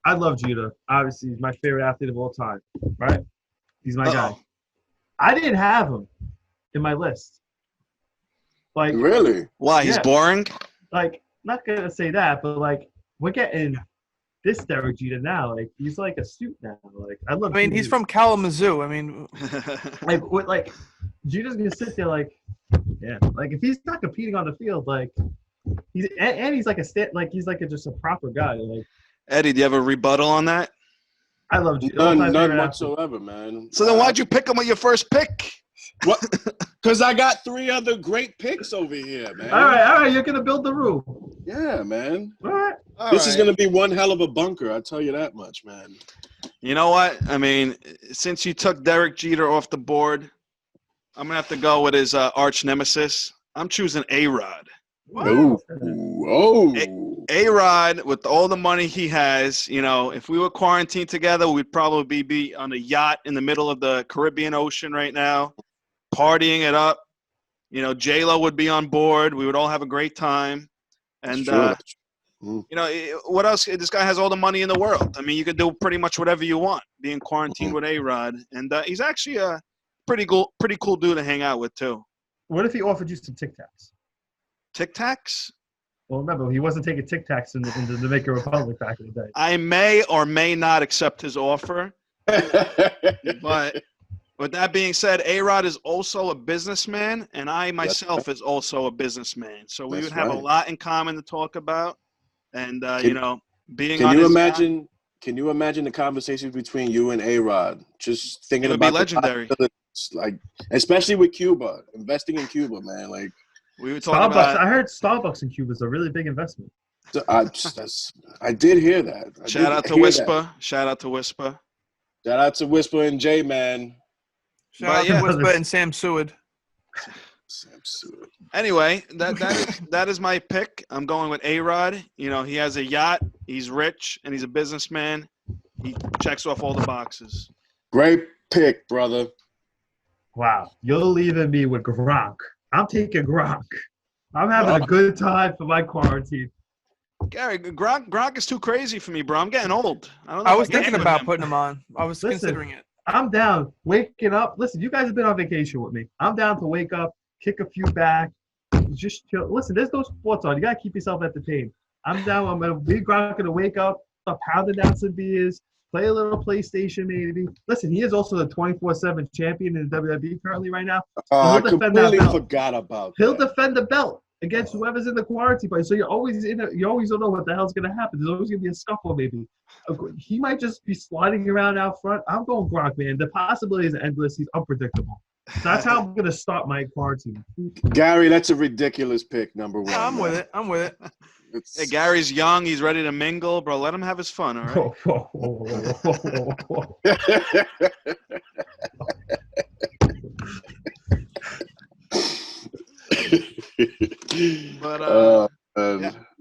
I love Jeter. Obviously, he's my favorite athlete of all time. Right? He's my guy. I didn't have him in my list. Like, Really? Why? He's Yeah. boring. like, not gonna say that, but like, we're getting this Derek Jeter now. Like, he's like a suit now. Like, I love. I mean, Jeter. he's from Kalamazoo. I mean, like Jeter's gonna sit there like, yeah, like if he's not competing on the field, like he's like he's like just a proper guy. Like, Eddie, do you have a rebuttal on that? I love Jeter. None whatsoever, man. So then why'd you pick him with your first pick? What? Because I got 3 other great picks over here, man. All right, you're gonna build the room. Yeah, man. All right. This is gonna be one hell of a bunker. I tell you that much, man. You know what? I mean, since you took Derek Jeter off the board, I'm gonna have to go with his arch nemesis. I'm choosing A-Rod. Oh. A-Rod, with all the money he has, you know, if we were quarantined together, we'd probably be on a yacht in the middle of the Caribbean Ocean right now, partying it up. You know, J-Lo would be on board. We would all have a great time. And What else? This guy has all the money in the world. I mean, you could do pretty much whatever you want. Be in quarantine with A-Rod, and he's actually a pretty cool dude to hang out with too. What if he offered you some Tic Tacs? Tic Tacs? Well, remember, he wasn't taking Tic Tacs in the Dominican Republic back in the day. I may or may not accept his offer, but with that being said, A-Rod is also a businessman, and I myself is also a businessman. So we would have a lot in common to talk about. And being can on you his imagine? Can you imagine the conversations between you and A-Rod? Just thinking It would be about legendary. Like, especially with Cuba, investing in Cuba, man. Like, we were talking Starbucks. about. I heard Starbucks in Cuba is a really big investment. I did hear that. Shout out to Whisper. Shout out to Whisper. Shout out to Whisper and J, man. Shout out to Whisper and Sam Seward. Anyway, that is my pick. I'm going with A-Rod. He has a yacht. He's rich, and he's a businessman. He checks off all the boxes. Great pick, brother. Wow. You're leaving me with Gronk. I'm taking Gronk. I'm having a good time for my quarantine. Gary, Gronk is too crazy for me, bro. I'm getting old. I was thinking about putting him on. I was considering it. I'm down. Waking up. Listen, you guys have been on vacation with me. I'm down to wake up, kick a few back, just chill. Listen, there's no sports on. You got to keep yourself entertained. I'm down. I'm going to be Gronk to wake up, pounding down some beers, play a little PlayStation maybe. Listen, he is also the 24/7 champion in the WWE currently right now. I completely forgot about that. He'll defend the belt against whoever's in the quarantine place. So you always don't know what the hell's going to happen. There's always going to be a scuffle maybe. He might just be sliding around out front. I'm going Gronk, man. The possibilities are endless. He's unpredictable. So that's how I'm going to start my quarantine. Gary, that's a ridiculous pick, number one. Yeah, I'm with it. Hey, Gary's young. He's ready to mingle, bro. Let him have his fun, all right? Whoa. But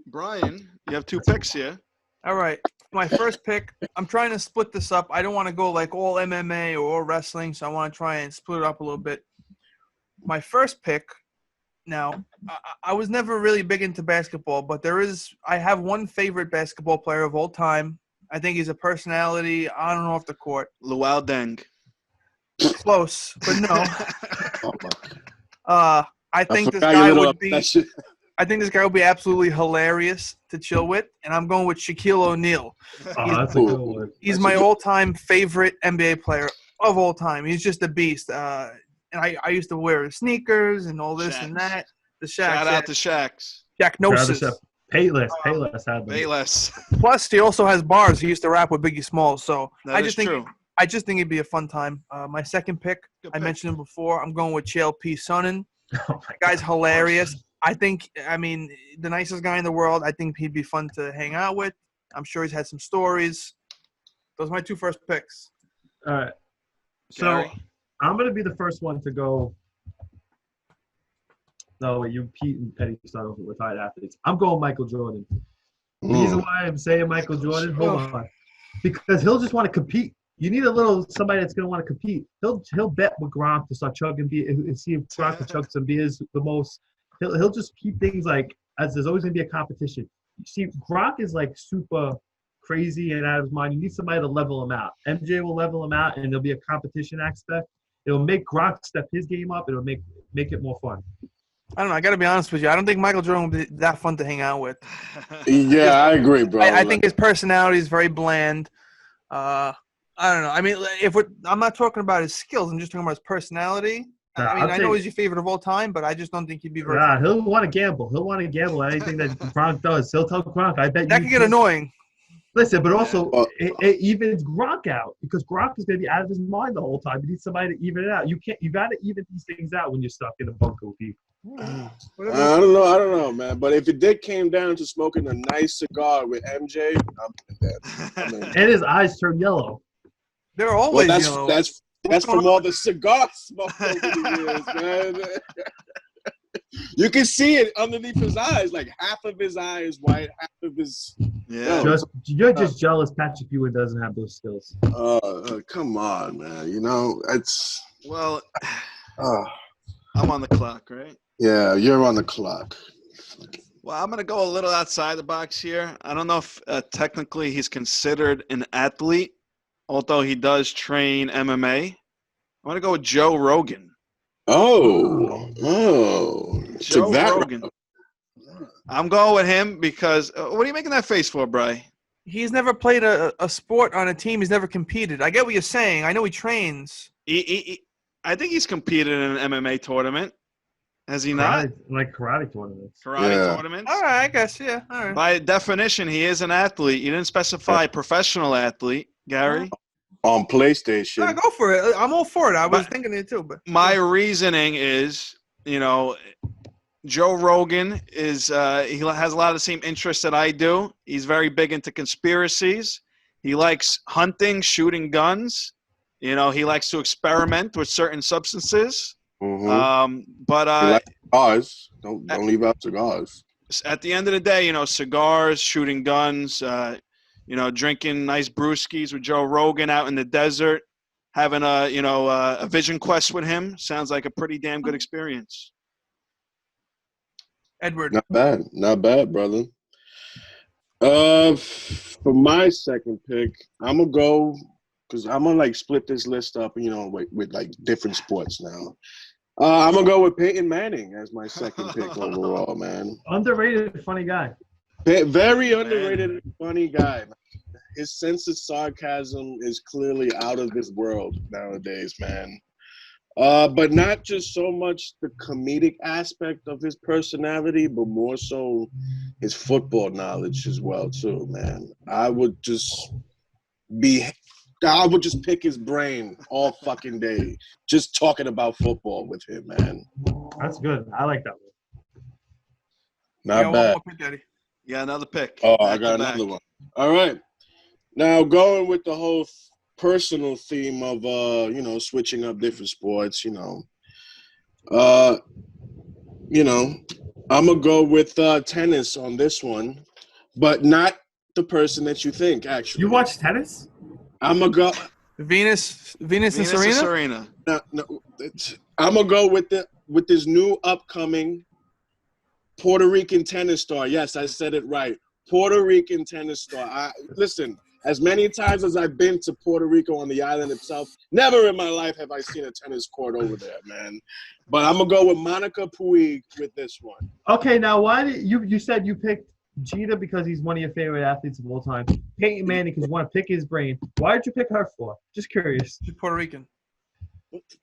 Brian, you have two picks here. All right. My first pick, I'm trying to split this up. I don't want to go like all MMA or all wrestling, so I want to try and split it up a little bit. My first pick, now, I was never really big into basketball, but I have one favorite basketball player of all time. I think he's a personality on and off the court. Luau Deng. Close, but no. I think this guy would be. I think this guy would be absolutely hilarious to chill with, and I'm going with Shaquille O'Neal. That's a good one. He's my all-time favorite NBA player of all time. He's just a beast. And I used to wear sneakers and all this and that. The Shaqs. Shout out to Shaqs. Shaqnosis. Payless had them. Payless. Plus, he also has bars. He used to rap with Biggie Smalls. So I just think it'd be a fun time. My second pick, I mentioned him before. I'm going with Chael P. Sonnen. Guy's hilarious. I mean, the nicest guy in the world. I think he'd be fun to hang out with. I'm sure he's had some stories. Those are my two first picks. All right. So Gary. I'm going to be the first one to go. No, wait, you, Pete and Petty start over with retired athletes. I'm going Michael Jordan. The reason why I'm saying Michael Jordan, hold on. Because he'll just want to compete. You need somebody that's going to want to compete. He'll bet with Gronk to start chugging beer and see if Gronk can chug some beers the most. He'll just keep things like as there's always going to be a competition. You see, Gronk is like super crazy and out of his mind. You need somebody to level him out. MJ will level him out, and there'll be a competition aspect. It'll make Gronk step his game up. It'll make it more fun. I don't know. I got to be honest with you. I don't think Michael Jordan would be that fun to hang out with. Yeah, I agree, bro. I think his personality is very bland. I don't know. I mean, I'm not talking about his skills. I'm just talking about his personality. I know he's your favorite of all time, but I just don't think he'd be very. Yeah, he'll want to gamble. He'll want to gamble at anything that Gronk does. He'll tell Gronk, I bet that could get annoying. Listen, but also it evens Gronk out because Gronk is going to be out of his mind the whole time. You need somebody to even it out. You got to even these things out when you're stuck in a bunker with people. I don't know, man. But if it came down to smoking a nice cigar with MJ, I'm in. And his eyes turn yellow. They're always yellow. That's from all the cigar smoke over the years, man. You can see it underneath his eyes. Like half of his eye is white, half of his. Yeah. You're just jealous Patrick Ewing doesn't have those skills. Come on, man. You know, it's. Well, I'm on the clock, right? Yeah, you're on the clock. Well, I'm going to go a little outside the box here. I don't know if technically he's considered an athlete, although he does train MMA. I'm going to go with Joe Rogan. Took Joe that Rogan. I'm going with him because what are you making that face for, Bri? He's never played a sport on a team. He's never competed. I get what you're saying. I know he trains. I think he's competed in an MMA tournament. Has he not? Like karate tournaments. Karate tournaments? All right, I guess, yeah. All right. By definition, he is an athlete. You didn't specify professional athlete, Gary. On PlayStation. No, go for it. I'm all for it. I was thinking it too. But my reasoning is, Joe Rogan is he has a lot of the same interests that I do. He's very big into conspiracies. He likes hunting, shooting guns. He likes to experiment with certain substances. Mm-hmm. But he likes cigars. Don't leave out cigars. At the end of the day, cigars, shooting guns, drinking nice brewskis with Joe Rogan out in the desert, having a vision quest with him sounds like a pretty damn good experience. Edward. Not bad, brother. For my second pick, I'm gonna go because I'm gonna split this list up, with like different sports now. I'm gonna go with Peyton Manning as my second pick overall, man. Underrated, funny guy. Very underrated, funny guy. His sense of sarcasm is clearly out of this world nowadays, man. But not just so much the comedic aspect of his personality, but more so his football knowledge as well, too, man. I would just pick his brain all fucking day, just talking about football with him, man. That's good. I like that one. Not bad. One more pick, Daddy. Yeah, another pick. Oh, I got another one. All right. Now, going with the whole personal theme of, switching up different sports, I'm going to go with tennis on this one, but not the person that you think, actually. You watch tennis? I'm going to go. Venus and Serena? No, I'm going to go with this new upcoming Puerto Rican tennis star. Yes, I said it right. Puerto Rican tennis star. Listen, as many times as I've been to Puerto Rico on the island itself, never in my life have I seen a tennis court over there, man. But I'm going to go with Monica Puig with this one. Okay, now why did you said you picked Jeter because he's one of your favorite athletes of all time. Peyton Manning because you want to pick his brain. Why did you pick her for? Just curious. She's Puerto Rican.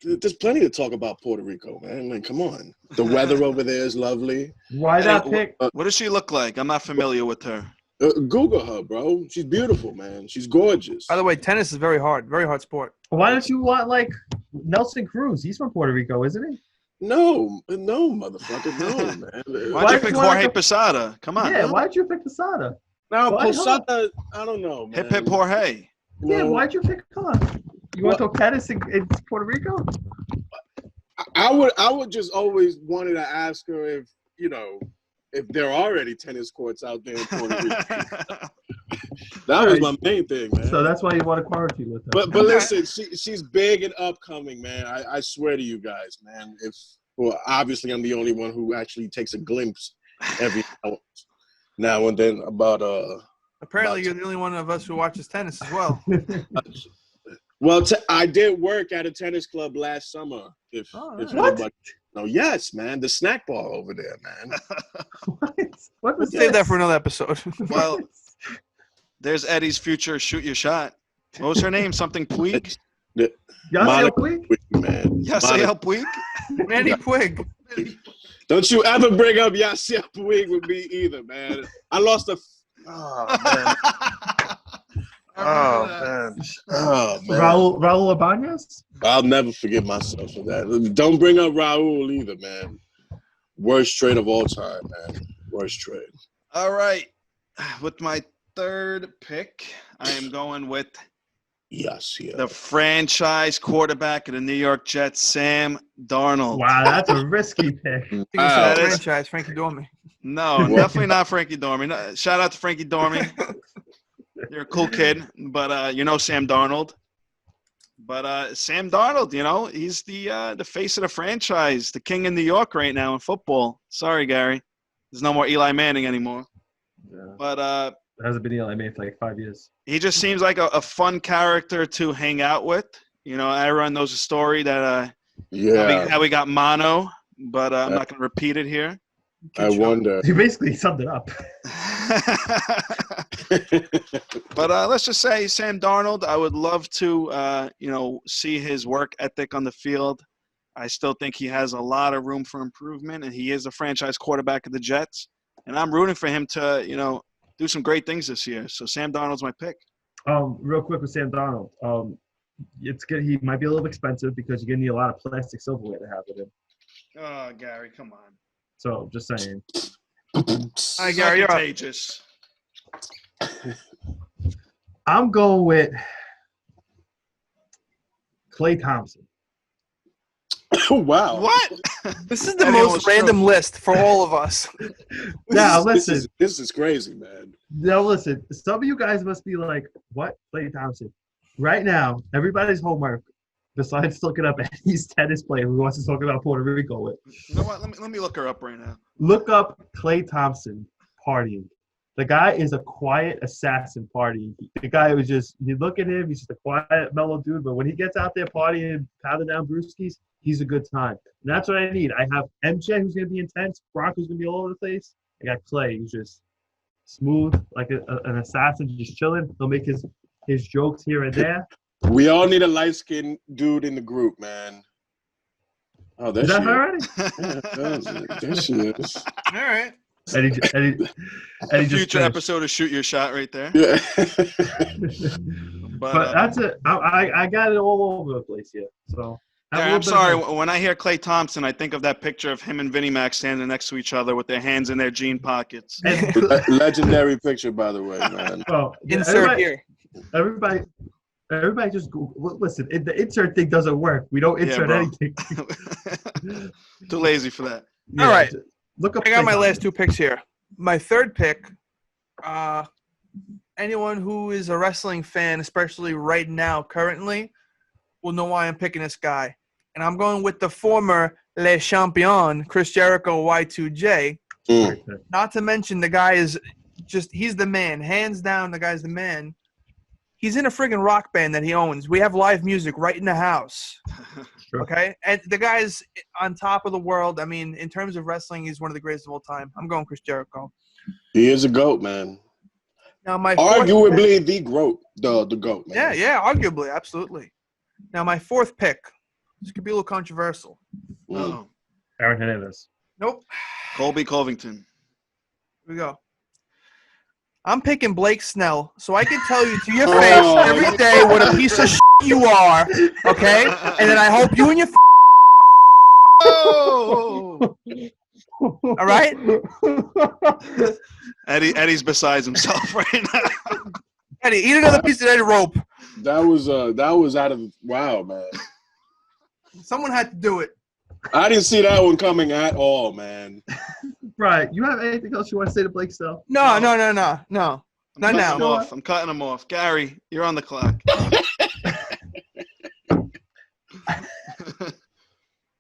There's plenty to talk about Puerto Rico, man. Like, come on. The weather over there is lovely. Why not pick? What does she look like? I'm not familiar with her. Google her, bro. She's beautiful, man. She's gorgeous. By the way, tennis is very hard sport. Why don't you want Nelson Cruz? He's from Puerto Rico, isn't he? No, motherfucker, no, man. Why'd you pick Jorge Posada? Come on. Yeah, why'd you pick Posada? Now, Posada, I don't know, man. Hip hip Jorge. Yeah, why'd you pick her? You want to talk tennis in Puerto Rico? I would just always wanted to ask her if there are any tennis courts out there in Puerto Rico. That was my main thing, man. So that's why you want to quarantine with her. But listen, she's big and upcoming, man. I swear to you guys, man. Obviously I'm the only one who actually takes a glimpse every now and then about Apparently you're the only one of us who watches tennis as well. Well, I did work at a tennis club last summer. If anybody, no, yes, man, the snack bar over there, man. What was Save that for another episode. Well, there's Eddie's future shoot your shot. What was her name? Something Puig? Yasiel Puig? Man. Yasiel Puig? Manny Puig. Don't you ever bring up Yasiel Puig with me either, man. I lost a. Oh, man. Oh man. Raul Ibanez? I'll never forgive myself for that. Don't bring up Raul either, man. Worst trade of all time, man. Worst trade. All right. With my third pick, I am going with the franchise quarterback of the New York Jets, Sam Darnold. Wow, that's a risky pick. Franchise, Frankie Dormy. No, definitely not Frankie Dormy. No, shout out to Frankie Dormy. You're a cool kid, but Sam Darnold. But Sam Darnold, he's the face of the franchise, the king in New York right now in football. Sorry, Gary. There's no more Eli Manning anymore. Yeah. But It hasn't been Eli Manning for like 5 years. he just seems like a fun character to hang out with. Everyone knows the story that how we got mono, but I'm not going to repeat it here. I wonder. You basically summed it up. But let's just say Sam Darnold, I would love to, see his work ethic on the field. I still think he has a lot of room for improvement, and he is a franchise quarterback of the Jets. And I'm rooting for him to, do some great things this year. So Sam Darnold's my pick. Real quick with Sam Darnold. It's good. He might be a little expensive because you're going to need a lot of plastic silverware to have with him. Oh, Gary, come on. So, just saying. Hi, Gary. You're up. Contagious. I'm going with Klay Thompson. Wow. What? This is the most random list for all of us. Now, listen. This is crazy, man. Now, listen. Some of you guys must be like, what? Klay Thompson. Right now, everybody's homework, besides looking up Eddie's tennis player who wants to talk about Puerto Rico with. You know what? Let me look her up right now. Look up Klay Thompson partying. The guy is a quiet assassin partying. The guy was just, you look at him, he's just a quiet, mellow dude. But when he gets out there partying, pounding down brewskis, he's a good time. And that's what I need. I have MJ, who's going to be intense. Brock, who's going to be all over the place. I got Klay, who's just smooth, like an assassin, just chilling. He'll make his jokes here and there. We all need a light-skinned dude in the group, man. Oh, Is that her already? Yeah, there she is. All right. Eddie just Future episode of Shoot Your Shot right there. Yeah. But that's it. I got it all over the place here. So Yeah, I'm sorry. When I hear Klay Thompson, I think of that picture of him and Vinnie Mac standing next to each other with their hands in their jean pockets. Legendary picture, by the way, man. Well, Insert here. Everybody just go. Listen, the insert thing doesn't work. We don't insert anything. Too lazy for that. Yeah, all right. Look up. I got my last two picks here. My third pick, anyone who is a wrestling fan, especially right now, currently, will know why I'm picking this guy. And I'm going with the former Le Champion, Chris Jericho, Y2J. Not to mention the guy is just, he's the man. Hands down, the guy's the man. He's in a friggin' rock band that he owns. We have live music right in the house. Sure. Okay? And the guy's on top of the world. I mean, in terms of wrestling, he's one of the greatest of all time. I'm going Chris Jericho. He is a GOAT, man. Now, my arguably the GOAT, the GOAT, man. Yeah, arguably, absolutely. Now, my fourth pick. This could be a little controversial. Oh. Aaron Hernandez. Nope. Colby Covington. Here we go. I'm picking Blake Snell, so I can tell you to your face every day what a piece of shit you are, okay? And then I hope you and your Oh! all right? Eddie's besides himself right now. Eddie, eat another piece of that rope. That was out of wow, man. Someone had to do it. I didn't see that one coming at all, man. Right. You have anything else you want to say to Blake Snell? No. Not now. I'm cutting him off. Gary, you're on the clock.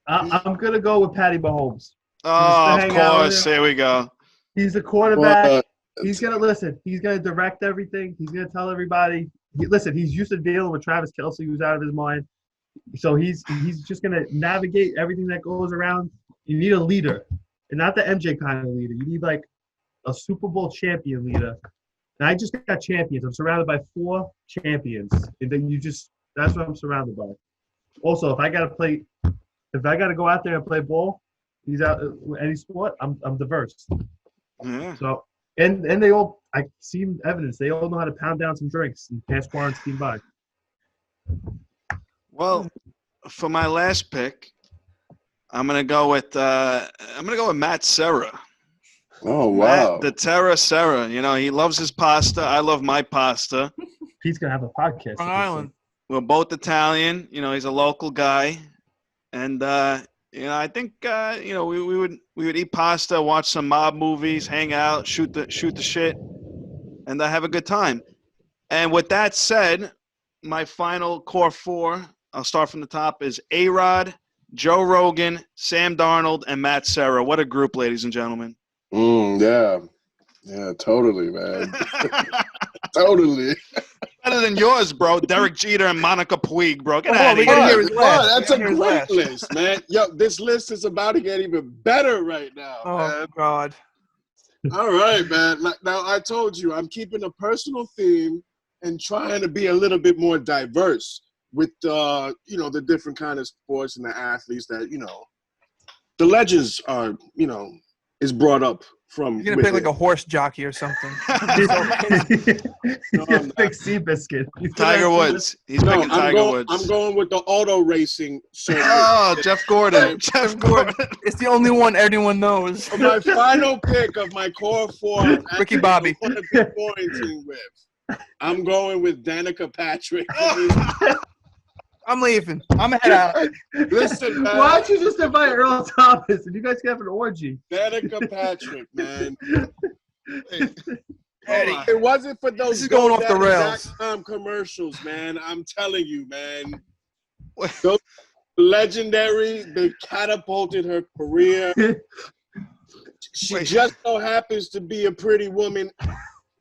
I'm going to go with Patty Mahomes. Oh, of course. Here we go. He's a quarterback. He's going to listen. He's going to direct everything. He's going to tell everybody. Listen, he's used to dealing with Travis Kelce, who's out of his mind. So he's just going to navigate everything that goes around. You need a leader, and not the MJ kind of leader. You need like a Super Bowl champion leader. And I just got champions. I'm surrounded by 4 champions, and then that's what I'm surrounded by. Also, if I got to go out there and play ball, he's out any sport. I'm diverse. Yeah. So and they all, I see evidence. They all know how to pound down some drinks and pass quarantine by. Well, for my last pick, I'm gonna go with Matt Serra. Oh wow, Matt, the Terra Serra. You know, he loves his pasta. I love my pasta. He's gonna have a podcast. Long Island. We're both Italian. You know, he's a local guy, and I think we would eat pasta, watch some mob movies, hang out, shoot the shit, and have a good time. And with that said, my final core 4. I'll start from the top, is A-Rod, Joe Rogan, Sam Darnold, and Matt Serra. What a group, ladies and gentlemen. Yeah. Yeah, totally, man. Totally. Better than yours, bro. Derek Jeter and Monica Puig, bro. Get Oh, out of we here. gotta hear his last. Oh, that's We a gotta hear his great last. list, man. Yo, this list is about to get even better right now, Oh man. God. All right, man. Now, I told you, I'm keeping a personal theme and trying to be a little bit more diverse with, the different kind of sports and the athletes that, the legends are, is brought up from. You're gonna pick like a horse jockey or something. He's No, gonna I'm pick Seabiscuit. Tiger Woods. He's picking Tiger Woods. I'm going with the auto racing circuit. Oh, Jeff Gordon. Jeff Gordon. It's the only one anyone knows. For my final pick of my core four, Ricky Bobby. I want to be quarantined with. I'm going with Danica Patrick. I'm leaving. I'm head out. Listen, man. Why don't you just invite Earl Thomas and you guys can have an orgy? Danica Patrick, man. Eddie. If it wasn't for those This is going off the rails. GoDaddy.com commercials, man, I'm telling you, man. Those legendary, they catapulted her career. She just so happens to be a pretty woman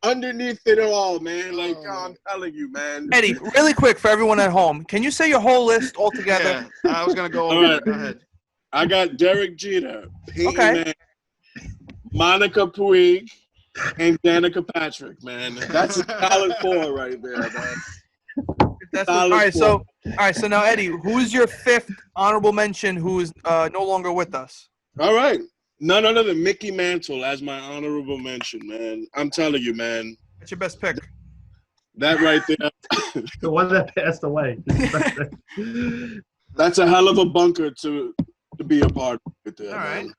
underneath it all, man. Like, I'm telling you, man. Eddie, really quick for everyone at home, can you say your whole list all together? Yeah, I was going to go over it. Go ahead. I got Derek Jeter, Peyton Okay. Manning, Monica Puig, and Danica Patrick, man. That's a solid four right there, man. That's all right. So now Eddie, who's your fifth honorable mention who's no longer with us? All right. None other than Mickey Mantle as my honorable mention, man. I'm telling you, man. That's your best pick. That right there. The one that passed away. That's a hell of a bunker to be a part of it there, All right. man.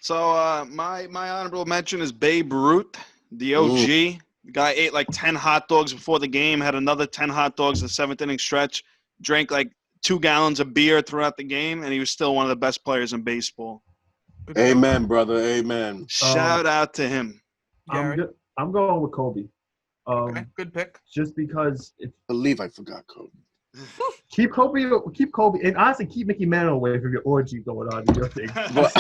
So my honorable mention is Babe Ruth, the OG. The guy ate like 10 hot dogs before the game, had another 10 hot dogs in the seventh inning stretch, drank like 2 gallons of beer throughout the game, and he was still one of the best players in baseball. Amen, brother. Amen. Shout out to him. I'm going with Kobe. Okay, good pick. Just because I believe I forgot Kobe. keep Kobe, and honestly keep Mickey Mantle away from your orgy going on in your thing.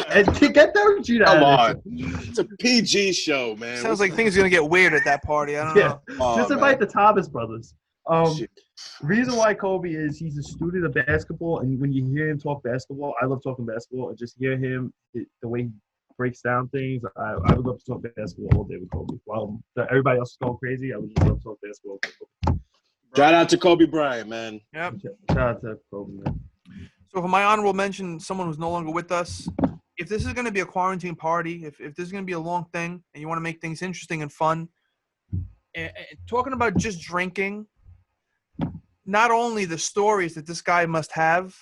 And get Derek Jeter Come out of on. It's a PG show, man. Sounds like things are gonna get weird at that party. I don't Yeah. know. Oh, Just man. invite the Thomas brothers. Shit. Reason why Kobe is he's a student of basketball, and when you hear him talk basketball, I love talking basketball, and just hear him the way he breaks down things. I would love to talk basketball all day with Kobe. While everybody else is going crazy, I would just love to talk basketball with Kobe. Shout out to Kobe Bryant, man. Yep. Shout out to Kobe, man. So for my honorable mention, someone who's no longer with us. If this is going to be a quarantine party, if this is going to be a long thing, and you want to make things interesting and fun, talking about just drinking, not only the stories that this guy must have,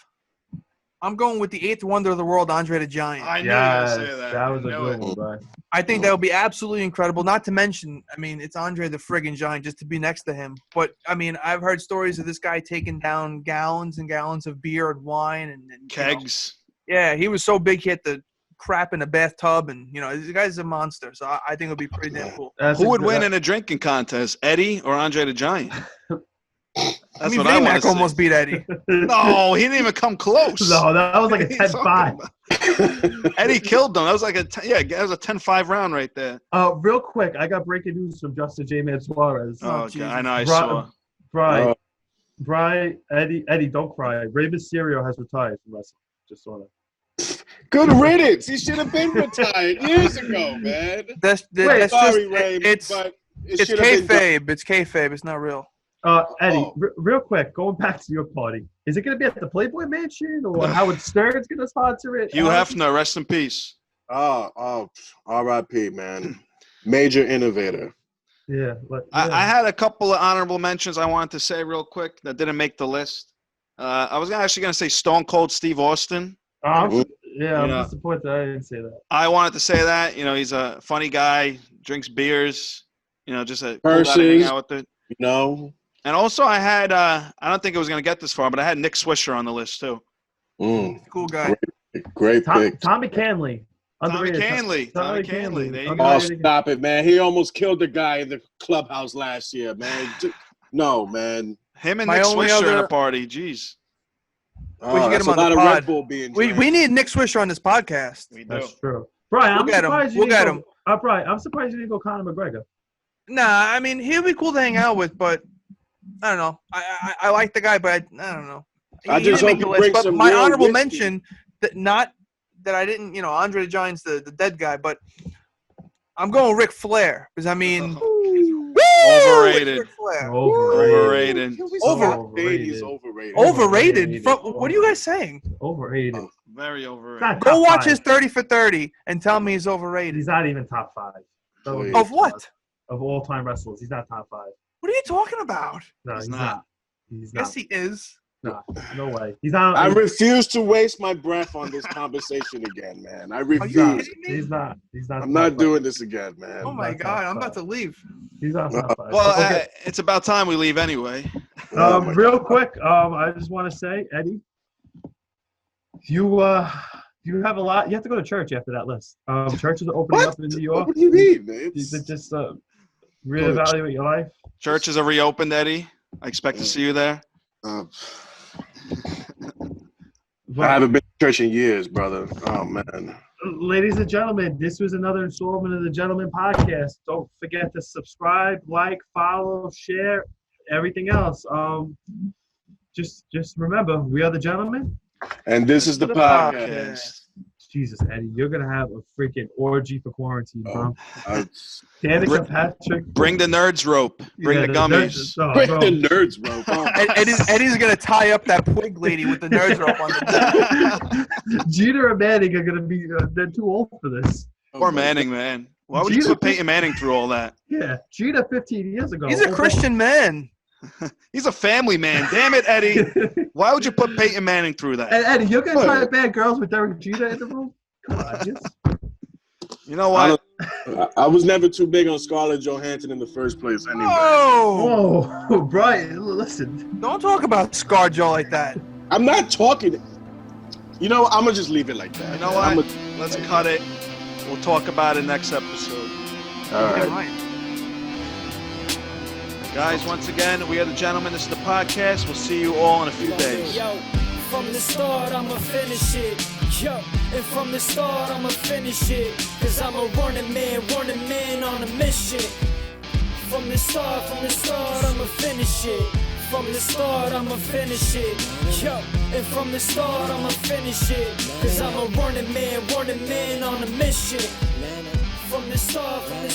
I'm going with the eighth wonder of the world, Andre the Giant. I knew you were going to say that. That was a I knew good it. one, bro. I think that would be absolutely incredible. Not to mention, I mean, it's Andre the friggin' Giant just to be next to him. But, I mean, I've heard stories of this guy taking down gallons and gallons of beer and wine. And Kegs. Yeah, he was so big he had to crap in a bathtub. And, this guy's a monster. So I think it would be pretty damn cool. Who would win in a drinking contest, Eddie or Andre the Giant? That's I mean, what I want J-Mac to see. almost beat Eddie. No, he didn't even come close. No, that was like a What are you 10-5. Eddie killed him. That was like that was a 10-5 round right there. Real quick, I got breaking news from Justin J-Man Suarez. Oh, God, I know. I Bri- saw. Bri, Eddie, don't cry. Rey Mysterio has retired from wrestling. Just saw that. Good riddance. He should have been retired years ago, man. That's Sorry, just, Ray, it's but it's should have been done. kayfabe. It's kayfabe. It's not real. Eddie, Oh. real quick, going back to your party, is it going to be at the Playboy Mansion or Howard Stern's going to sponsor it? Hugh Hefner, rest in peace. Oh, R.I.P., man. Major innovator. Yeah. I had a couple of honorable mentions I wanted to say real quick that didn't make the list. I was actually going to say Stone Cold Steve Austin. I'm Yeah. disappointed I didn't say that. I wanted to say that. He's a funny guy, drinks beers, just a cool guy to Purses. hang out with it. And also I had, I don't think it was going to get this far, but I had Nick Swisher on the list too. Cool guy. Great pick. Tommy Canley. Tommy Underrated. Canley. There you Oh, go. Underrated. stop it, man. He almost killed the guy in the clubhouse last year, man. No, man. Him and My Nick only Swisher in a other- party. Jeez. We should get that's him on a lot the of pod. Red Bull being We drank. need Nick Swisher on this podcast. We do. That's true. Brian, We'll get him. surprised you We'll didn't get go- him. Brian, I'm surprised you didn't go Conor McGregor. Nah, I mean, he'll be cool to hang out with, but I don't know. I like the guy, but I don't know. I just didn't hope make the he list, brings but some my real honorable whiskey. mention that I didn't, Andre the Giant's the dead guy, but I'm going Ric Flair because I mean, Overrated. Ric Flair. Overrated. He's overrated. Overrated. What are you guys saying? Overrated. Very overrated. Not Go top watch five. his 30 for 30 and tell me he's overrated. He's not even top 5. Please. Of what? Of all-time wrestlers, he's not top 5. What are you talking about? No, He's he's not. not. He's not. Yes, he is. No way. He's not. I refuse to waste my breath on this conversation again, man. I Are you refuse. kidding me? He's not. He's not. I'm top not 5. doing this again, man. Oh my not God, top I'm about to five. leave. He's not top 5. Well, Okay. it's about time we leave anyway. Oh my Real God. quick, I just want to say, Eddie, you have a lot. You have to go to church after that list. Churches are opening What? up in New York. What do you mean? You It's, should just reevaluate your life. Churches are reopened, Eddie. I expect to see you there. I But, haven't been to church in years, brother. Oh man. ladies and gentlemen, this was another installment of the Gentleman Podcast. Don't forget to subscribe, like, follow, share, everything else. Just remember, we are the gentlemen. And this is the podcast. Podcast. Jesus, Eddie, you're gonna have a freaking orgy for quarantine, bro. I- Danica Patrick, Bring the nerds rope. Bring the gummies. nerds- Break the nerds, bro. Oh. Eddie's gonna tie up that pig lady with the nerds rope on the back. Jeter and Manning are gonna be. They're too old for this. Poor Manning, man. Why would you Jesus. put Peyton Manning through all that? Yeah, Jeter 15 years ago. He's a Christian man. He's a family man. Damn it, Eddie. Why would you put Peyton Manning through that? And Eddie, you're gonna try to ban girls with Derek Jeter in the room? Come on, just- You know what? I was never too big on Scarlett Johansson in the first place anyway. Oh, Oh, Brian, listen. don't talk about ScarJo like that. I'm not talking. You know, I'm going to just leave it like that. You know what? Let's cut it. We'll talk about it next episode. All Yeah, right. right. Guys, once again, we are the gentlemen. This is the podcast. We'll see you all in a few days. Yo, from the start, I'ma finish it. Yo, and from the start, I'ma finish it. Cause I'm a running man on a mission. From the start, I'ma finish it. From the start, I'ma finish it. Yo, and from the start, I'ma finish it. Cause I'm a running man on a mission. From the start, I'ma